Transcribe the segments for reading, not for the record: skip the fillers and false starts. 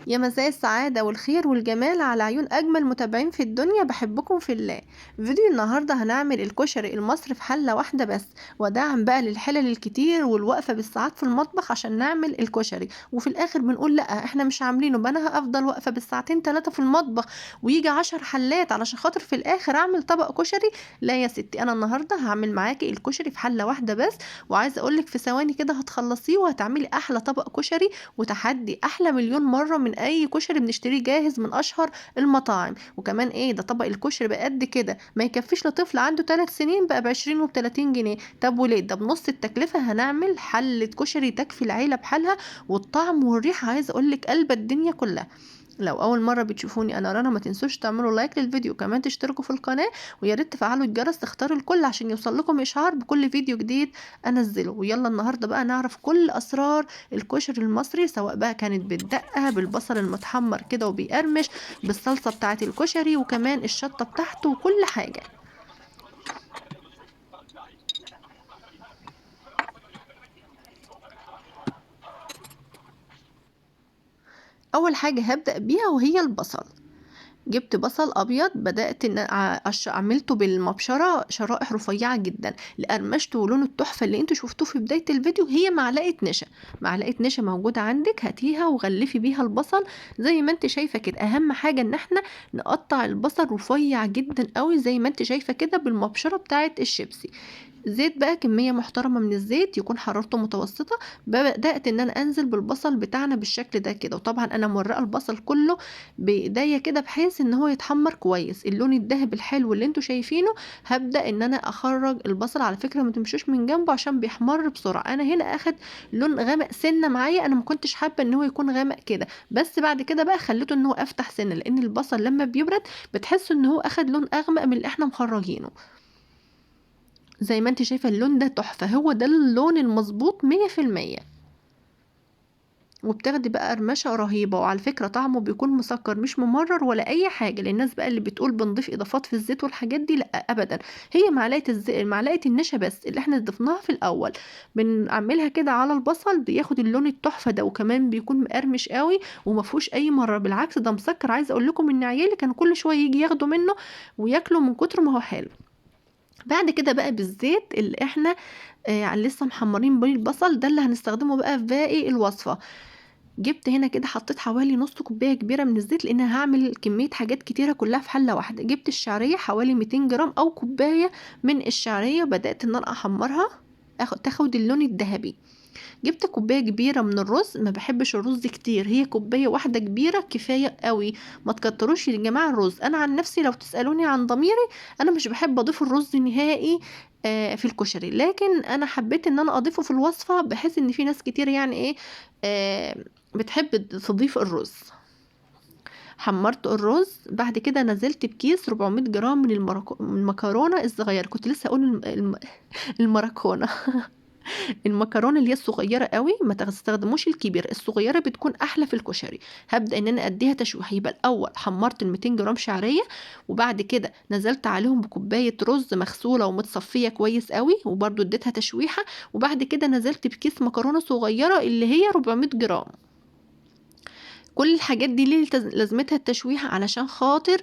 يا مساء السعادة والخير والجمال على عيون أجمل متابعين في الدنيا، بحبكم في الله. فيديو النهاردة هنعمل الكشري المصري في حلة واحدة بس، وداعم بقى للحلل الكتير والوقفة بالساعات في المطبخ عشان نعمل الكشري، وفي الآخر بنقول لأ احنا مش عاملينه بقى، أنا هفضل واقفة بالساعتين 3 في المطبخ ويجي 10 حلات علشان خاطر في الآخر أعمل طبق كشري. لا يا ستي، أنا النهاردة هعمل معاكي الكشري في حلة واحدة بس، وعايزة أقولك في ثواني كده هتخلصيه وهتعملي أحلى طبق كشري، وتحدي احلى مليون مره من اي كشري بنشتريه جاهز من اشهر المطاعم. وكمان ايه ده، طبق الكشري بقى قد كده ما يكفيش لطفل عنده 3 سنين، بقى ب20 وب30 جنيه. طب وليه ده بنص التكلفه هنعمل حله كشري تكفي العيله بحالها، والطعم والريحه عايزه اقولك قلب الدنيا كلها. لو اول مره بتشوفوني انا رنا، ما تنسوش تعملوا لايك للفيديو وكمان تشتركوا في القناه، ويا ريت تفعلوا الجرس تختاروا الكل عشان يوصل لكم اشعار بكل فيديو جديد انزله. ويلا النهارده بقى نعرف كل اسرار الكشري المصري، سواء بقى كانت بالدقه، بالبصل المتحمر كده وبيقرمش، بالصلصه بتاعه الكشري، وكمان الشطه بتاعته وكل حاجه. اول حاجه هبدا بيها وهي البصل. جبت بصل ابيض، بدات ان عملته بالمبشره شرائح رفيعه جدا، قرمشته ولونه التحفه اللي انتوا شفتوه في بدايه الفيديو. هي معلقه نشا، معلقه نشا موجوده عندك هاتيها وغلفي بيها البصل زي ما انت شايفه كده. اهم حاجه ان احنا نقطع البصل رفيع جدا قوي زي ما انت شايفه كده بالمبشره بتاعه الشيبسي. زيت بقى كمية محترمة من الزيت يكون حرارته متوسطة. بدأت ان انا انزل بالبصل بتاعنا بالشكل ده كده، وطبعا انا مورقة البصل كله بايديا كده بحيث ان هو يتحمر كويس اللون الذهبي الحلو اللي انتوا شايفينه. هبدأ ان انا اخرج البصل، على فكرة ما تمشوش من جنبه عشان بيحمر بسرعة. انا هنا اخد لون غامق سنة معايا، انا ما كنتش حابة ان هو يكون غامق كده، بس بعد كده بقى خليته ان هو افتح سنة، لان البصل لما بيبرد بتحس ان هو اخد لون اغمق من اللي احنا مخرجينه. زي ما انت شايفة اللون ده تحفة، هو ده اللون المظبوط 100%. وبتاخدي بقى قرمشة رهيبة، وعلى فكرة طعمه بيكون مسكر مش ممرر ولا اي حاجة، للناس بقى اللي بتقول بنضيف اضافات في الزيت والحاجات دي، لا ابدا. هي معلقة النشا بس اللي احنا ضفناها في الاول، بنعملها كده على البصل بياخد اللون التحفة ده، وكمان بيكون مقرمش قوي ومفهوش اي مرة، بالعكس ده مسكر. عايزة اقول لكم ان عيالي كانوا كل شوية يجي ياخدوا منه وياكلوا من كتر ما هو حلو. بعد كده بقى بالزيت اللي احنا لسه محمرين بيه البصل ده اللي هنستخدمه بقى في باقي الوصفة. جبت هنا كده حطيت حوالي نص كوباية كبيرة من الزيت، لان هعمل كمية حاجات كتيرة كلها في حلة واحدة. جبت الشعرية حوالي 200 جرام او كوباية من الشعرية، بدأت ان انا احمرها تاخد اللون الذهبي. جبت كوبايه كبيره من الرز، ما بحبش الرز كتير، هي كوبايه واحده كبيره كفايه قوي، ما تكتروش يا جماعه الرز. انا عن نفسي لو تسالوني عن ضميري، انا مش بحب اضيف الرز نهائي في الكشري، لكن انا حبيت ان انا اضيفه في الوصفه بحيث ان في ناس كتير يعني ايه بتحب تضيف الرز. حمرت الرز، بعد كده نزلت بكيس 400 جرام من المكرونه الصغيره، كنت لسه اقول المراكونه. المكرونه اللي هي الصغيره قوي، ما تستخدموش الكبير، الصغيره بتكون احلى في الكشري. هبدا ان انا اديها تشويح. يبقى الاول حمرت ال 200 جرام شعريه، وبعد كده نزلت عليهم بكوبايه رز مغسوله ومتصفيه كويس قوي وبرده اديتها تشويحه، وبعد كده نزلت بكيس مكرونه صغيره اللي هي 400 جرام. كل الحاجات دي ليه لازمتها التشويح؟ علشان خاطر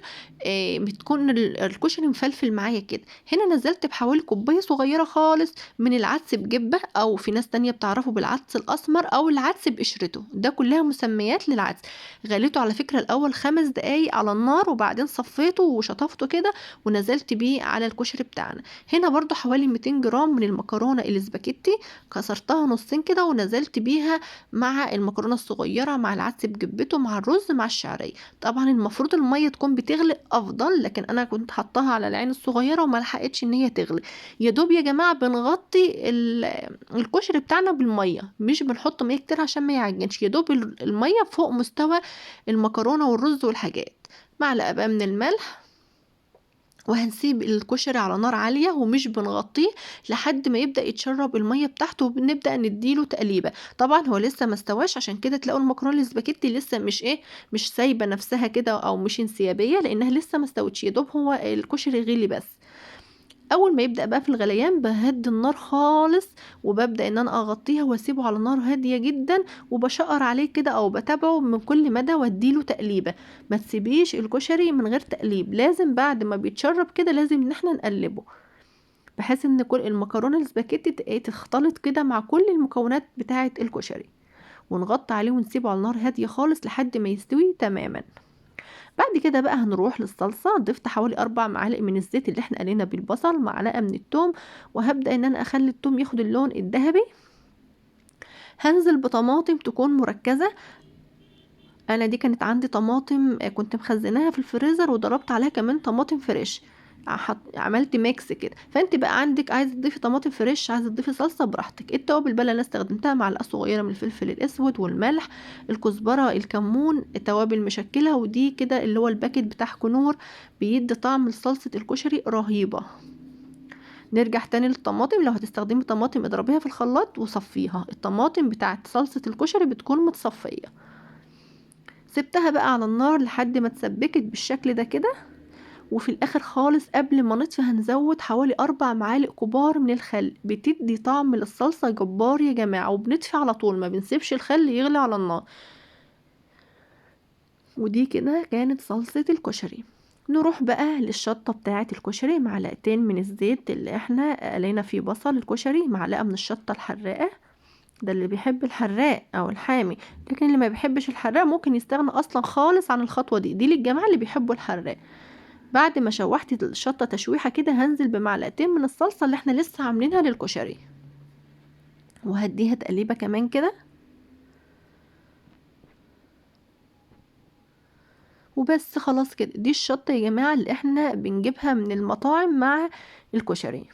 بتكون الكشري مفلفل معايا كده. هنا نزلت بحوالي كوبايه صغيره خالص من العدس بجبه، او في ناس تانية بتعرفه بالعدس الاسمر او العدس بقشرته، ده كلها مسميات للعدس. غليته على فكره الاول 5 دقايق على النار، وبعدين صفيته وشطفته كده ونزلت بيه على الكشري بتاعنا. هنا برضو حوالي 200 جرام من المكرونه الاسباجيتي، كسرتها نصين كده ونزلت بيها مع المكرونه الصغيره مع العدس بجبته مع الرز مع الشعريه. طبعا المفروض الميه تكون بتغلي افضل، لكن انا كنت حطاها على العين الصغيره وما لحقتش ان هي تغلي. يا دوب يا جماعه بنغطي الكشري بتاعنا بالميه، مش بنحط ميه كتير عشان ما يعجنش، يا دوب الميه فوق مستوى المكرونه والرز والحاجات. معلقه بقى من الملح، وهنسيب الكشري على نار عالية ومش بنغطيه لحد ما يبدأ يتشرب المية بتاعته، وبنبدأ نديله تقليبة. طبعا هو لسه ما استواش، عشان كده تلاقوا المكرونة الاسباجيتي لسه مش سايبة نفسها كده او مش انسيابية، لانها لسه ما استوتش، يا دوب هو الكشري غلي بس. اول ما يبدأ بقى في الغليان بهدي النار خالص، وببدأ ان انا اغطيها واسيبه على نار هادية جدا، وبشقر عليه كده او بتابعه من كل مدى واديله تقليبة. ما تسيبيش الكشري من غير تقليب، لازم بعد ما بيتشرب كده لازم ان احنا نقلبه، بحيث ان كل المكرونة السباكيتي تختلط كده مع كل المكونات بتاعة الكشري، ونغطي عليه ونسيبه على نار هادية خالص لحد ما يستوي تماما. بعد كده بقى هنروح للصلصة. ضفت حوالي 4 معالق من الزيت اللي احنا قلينا بالبصل، معلقة من التوم، وهبدأ ان انا اخلي التوم ياخد اللون الذهبي. هنزل بطماطم تكون مركزة. انا دي كانت عندي طماطم كنت مخزناها في الفريزر، وضربت عليها كمان طماطم فريش، عملت ميكس كده. فانت بقى عندك عايزه تضيفي طماطم فريش، عايزه تضيفي صلصه، براحتك. التوابل بقى اللي انا استخدمتها معلقه صغيره من الفلفل الاسود والملح، الكزبره، الكمون، توابل مشكله، ودي كده اللي هو الباكت بتاع كنور، بيدي طعم لصلصه الكشري رهيبه. نرجع تاني للطماطم. لو هتستخدمي طماطم اضربيها في الخلاط وصفيها، الطماطم بتاعت صلصه الكشري بتكون متصفيه. سبتها بقى على النار لحد ما اتسبكت بالشكل ده كده. وفي الاخر خالص قبل ما نطفي هنزود حوالي 4 معالق كبار من الخل، بتدي طعم للصلصة جبار يا جماعة. وبنطفي على طول، ما بنسيبش الخل يغلي على النار. ودي كده كانت صلصة الكشري. نروح بقى للشطة بتاعة الكشري. معلقتين من الزيت اللي احنا قلينا فيه بصل الكشري، معلقة من الشطة الحراقة، ده اللي بيحب الحراق او الحامي. لكن اللي ما بيحبش الحراق ممكن يستغنى اصلا خالص عن الخطوة دي للجماعة اللي بيحبوا الحراق. بعد ما شوحت الشطة تشويحة كده هنزل بمعلقتين من الصلصة اللي احنا لسه عاملينها للكشري، وهديها تقليبة كمان كده. وبس خلاص كده، دي الشطة يا جماعة اللي احنا بنجيبها من المطاعم مع الكشري.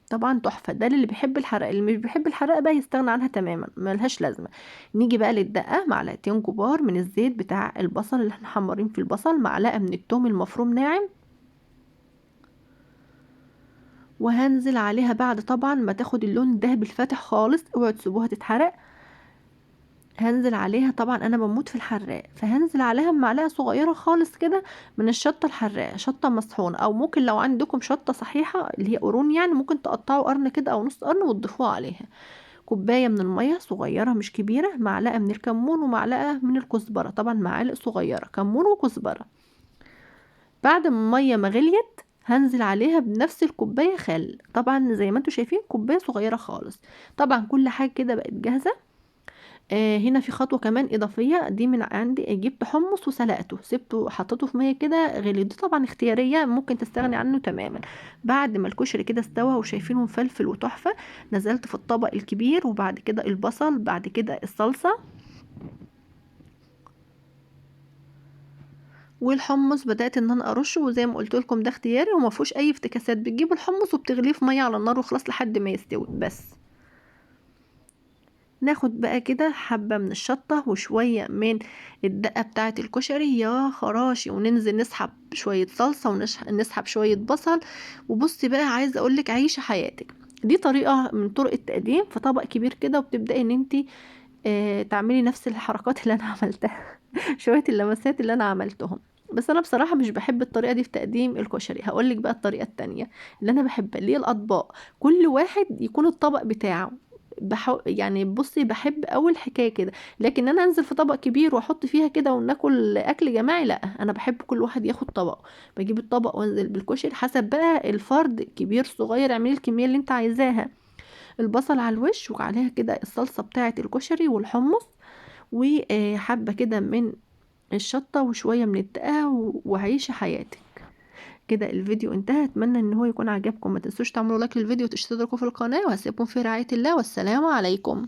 طبعا تحفة، ده اللي بيحب الحرق. اللي مش بيحب الحرق بقى يستغنى عنها تماما، ملهاش لازمة. نيجي بقى للدقة. معلقتين كبار من الزيت بتاع البصل اللي احنا حمرين في البصل، معلقة من التوم المفروم ناعم، وهنزل عليها بعد طبعا ما تاخد اللون الذهبي الفاتح خالص، اوعوا تسيبوها تتحرق. هنزل عليها طبعا انا بموت في الحراق، فهنزل عليها بمعلقه صغيره خالص كده من الشطه الحراقه، شطه مسحونه، او ممكن لو عندكم شطه صحيحه اللي هي قرون يعني ممكن تقطعوا قرن كده او نص قرن وتضيفوها عليها. كوبايه من الميه صغيره مش كبيره، معلقه من الكمون ومعلقه من الكزبره، طبعا معالق صغيره كمون وكزبره. بعد ما الميه ما غليت هنزل عليها بنفس الكوبايه خل، طبعا زي ما انتم شايفين كوبايه صغيره خالص. طبعا كل حاجه كده بقت جاهزه. هنا في خطوة كمان إضافية، دي من عندي جبت حمص وسلقته، سبته حطيته في مية كده غلي، دي طبعا اختيارية ممكن تستغني عنه تماما. بعد ما الكشري كده استوى وشايفينه مفلفل وتحفة، نزلت في الطبق الكبير، وبعد كده البصل، بعد كده الصلصة والحمص بدأت ان انا ارشه. وزي ما قلت لكم ده اختياري وما فيهوش اي افتكاسات، بتجيبوا الحمص وبتغليه في ميه على النار وخلاص لحد ما يستوي بس. ناخد بقى كده حبة من الشطة وشوية من الدقة بتاعة الكشري يا خراشي، وننزل نسحب شوية صلصة ونسحب شوية بصل. وبصي بقى عايزة اقولك عيشة حياتك. دي طريقة من طرق التقديم في طبق كبير كده، وبتبدأي ان انتي تعملي نفس الحركات اللي انا عملتها شوية اللمسات اللي انا عملتهم. بس انا بصراحة مش بحب الطريقة دي في تقديم الكشري. هقولك بقى الطريقة التانية اللي انا بحبها، اللي هي الاطباق، كل واحد يكون الطبق بتاعه. يعني بصي بحب اول حكايه كده. لكن انا انزل في طبق كبير واحط فيها كده وناكل اكل جماعي، لا، انا بحب كل واحد ياخد طبق. بجيب الطبق وانزل بالكشري حسب بقى الفرد، كبير صغير اعملي الكميه اللي انت عايزاها. البصل على الوش، وعليها كده الصلصه بتاعه الكشري والحمص، وحبه كده من الشطه وشويه من الدقه، وعيشي حياتك. كده الفيديو انتهى. اتمنى ان هو يكون عجبكم. ما تنسوش تعملوا لايك للفيديو وتشتركوا في القناه، وهسيبكم في رعايه الله، والسلام عليكم.